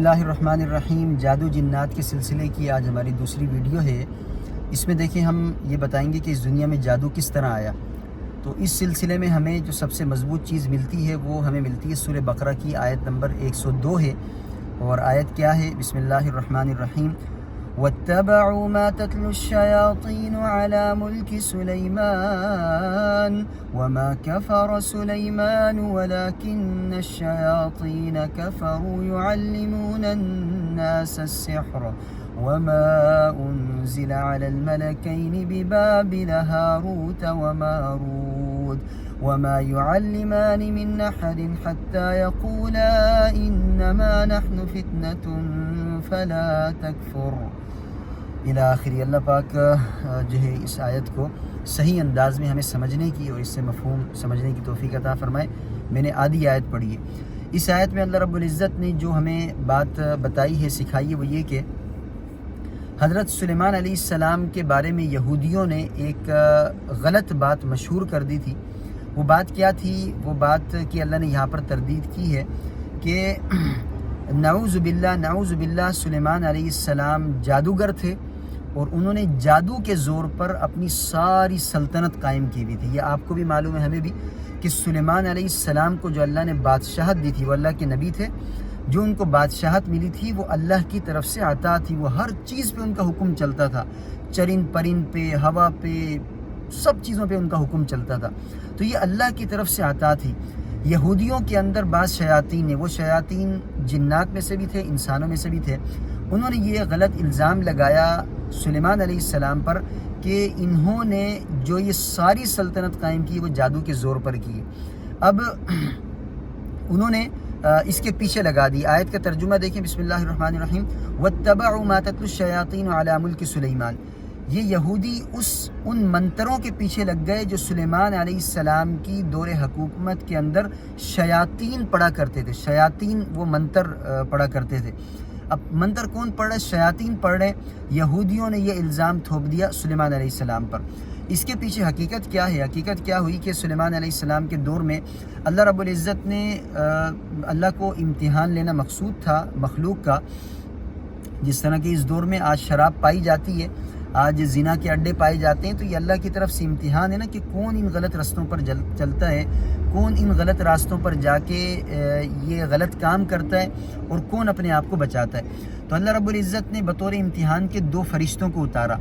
اللہ الرحمن الرحیم، جادو جنات کے سلسلے کی آج ہماری دوسری ویڈیو ہے۔ اس میں دیکھیں ہم یہ بتائیں گے کہ اس دنیا میں جادو کس طرح آیا۔ تو اس سلسلے میں ہمیں جو سب سے مضبوط چیز ملتی ہے وہ ہمیں ملتی ہے سورہ بقرہ کی آیت نمبر 102 ہے، اور آیت کیا ہے؟ بسم اللہ الرحمن الرحیم۔ وَاتَّبَعُوا مَا تَتْلُو الشَّيَاطِينُ عَلَى مُلْكِ سُلَيْمَانَ وَمَا كَفَرَ سُلَيْمَانُ وَلَكِنَّ الشَّيَاطِينَ كَفَرُوا يُعَلِّمُونَ النَّاسَ السِّحْرَ وَمَا أُنزِلَ عَلَى الْمَلَكَيْنِ بِبَابِلَ هَارُوتَ وَمَارُوتَ وَمَا يُعَلِّمَانِ مِنْ أَحَدٍ حَتَّى يَقُولَا إِنَّمَا نَحْنُ فِتْنَةٌ فَلَا تَكْفُرْ الی آخری۔ اللہ پاک جو ہے اس آیت کو صحیح انداز میں ہمیں سمجھنے کی اور اس سے مفہوم سمجھنے کی توفیق عطا فرمائے۔ میں نے آدھی آیت پڑھی ہے۔ اس آیت میں اللہ رب العزت نے جو ہمیں بات بتائی ہے، سکھائی ہے، وہ یہ کہ حضرت سلیمان علیہ السلام کے بارے میں یہودیوں نے ایک غلط بات مشہور کر دی تھی۔ وہ بات کیا تھی؟ وہ بات کہ اللہ نے یہاں پر تردید کی ہے کہ نعوذ باللہ سلیمان علیہ السلام جادوگر تھے، اور انہوں نے جادو کے زور پر اپنی ساری سلطنت قائم کی ہوئی تھی۔ یہ آپ کو بھی معلوم ہے، ہمیں بھی، کہ سلیمان علیہ السلام کو جو اللہ نے بادشاہت دی تھی، وہ اللہ کے نبی تھے، جو ان کو بادشاہت ملی تھی وہ اللہ کی طرف سے عطا تھی۔ وہ ہر چیز پہ ان کا حکم چلتا تھا، چرند پرند پہ، ہوا پہ، سب چیزوں پہ ان کا حکم چلتا تھا۔ تو یہ اللہ کی طرف سے عطا تھی۔ یہودیوں کے اندر بعض شیاطین نے، وہ شیاطین جنات میں سے بھی تھے، انسانوں میں سے بھی تھے، انہوں نے یہ غلط الزام لگایا سلیمان علیہ السلام پر کہ انہوں نے جو یہ ساری سلطنت قائم کی وہ جادو کے زور پر کی۔ اب انہوں نے اس کے پیچھے لگا دی۔ آیت کا ترجمہ دیکھیں، بسم اللہ الرحمن الرحیم۔ وَاتَّبَعُوا مَا تَتْلُو الشَّيَاطِينُ عَلَى مُلْكِ سُلَيْمَانَ۔ یہ یہودی ان منتروں کے پیچھے لگ گئے جو سلیمان علیہ السلام کی دور حکومت کے اندر شیاطین پڑھا کرتے تھے۔ شیاطین وہ منتر پڑھا کرتے تھے۔ اب منتر کون پڑھ رہے؟ شیاطین پڑھ رہے۔ یہودیوں نے یہ الزام تھوپ دیا سلیمان علیہ السلام پر۔ اس کے پیچھے حقیقت کیا ہے؟ حقیقت کیا ہوئی کہ سلیمان علیہ السلام کے دور میں اللہ رب العزت نے اللہ کو امتحان لینا مقصود تھا مخلوق کا۔ جس طرح کہ اس دور میں آج شراب پائی جاتی ہے، آج زنا کے اڈے پائے جاتے ہیں، تو یہ اللہ کی طرف سے امتحان ہے نا، کہ کون ان غلط رستوں پر چلتا ہے، کون ان غلط راستوں پر جا کے یہ غلط کام کرتا ہے، اور کون اپنے آپ کو بچاتا ہے۔ تو اللہ رب العزت نے بطور امتحان کے 2 فرشتوں کو اتارا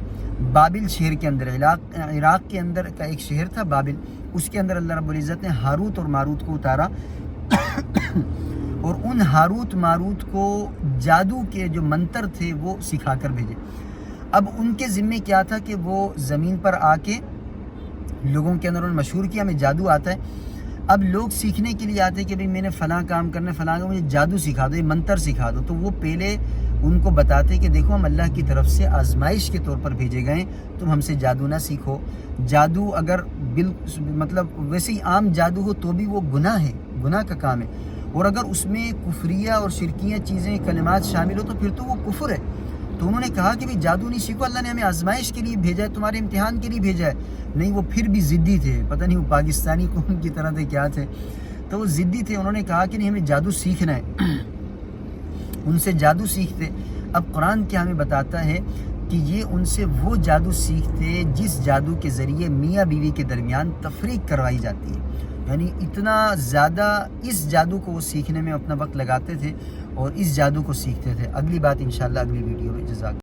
بابل شہر کے اندر۔ عراق کے اندر کا ایک شہر تھا بابل، اس کے اندر اللہ رب العزت نے ہاروت اور ماروت کو اتارا، اور ان ہاروت ماروت کو جادو کے جو منتر تھے وہ سکھا کر بھیجے۔ اب ان کے ذمے کیا تھا کہ وہ زمین پر آ کے لوگوں کے اندر انہوں نے مشہور کیا ہمیں جادو آتا ہے۔ اب لوگ سیکھنے کے لیے آتے کہ بھئی میں نے فلاں کام کرنا ہے، فلاں کام، مجھے جادو سکھا دو، یہ منتر سکھا دو۔ تو وہ پہلے ان کو بتاتے کہ دیکھو ہم اللہ کی طرف سے آزمائش کے طور پر بھیجے گئے، تم ہم سے جادو نہ سیکھو۔ جادو اگر مطلب ویسے ہی عام جادو ہو تو بھی وہ گناہ ہے، گناہ کا کام ہے، اور اگر اس میں کفریہ اور شرکیہ چیزیں کلمات شامل ہو تو پھر تو وہ کفر ہے۔ تو انہوں نے کہا کہ بھی جادو نہیں سیکھو، اللہ نے ہمیں آزمائش کے لیے بھیجا ہے، تمہارے امتحان کے لیے بھیجا ہے۔ نہیں، وہ پھر بھی ضدی تھے، پتہ نہیں وہ پاکستانی قوم کی طرح تھے کیا تھے، تو وہ ضدی تھے۔ انہوں نے کہا کہ نہیں، ہمیں جادو سیکھنا ہے، ان سے جادو سیکھتے۔ اب قرآن کیا ہمیں بتاتا ہے کہ یہ ان سے وہ جادو سیکھتے جس جادو کے ذریعے میاں بیوی کے درمیان تفریق کروائی جاتی ہے۔ یعنی اتنا زیادہ اس جادو کو وہ سیکھنے میں اپنا وقت لگاتے تھے اور اس جادو کو سیکھتے تھے۔ اگلی بات انشاءاللہ اگلی ویڈیو میں۔ جزاک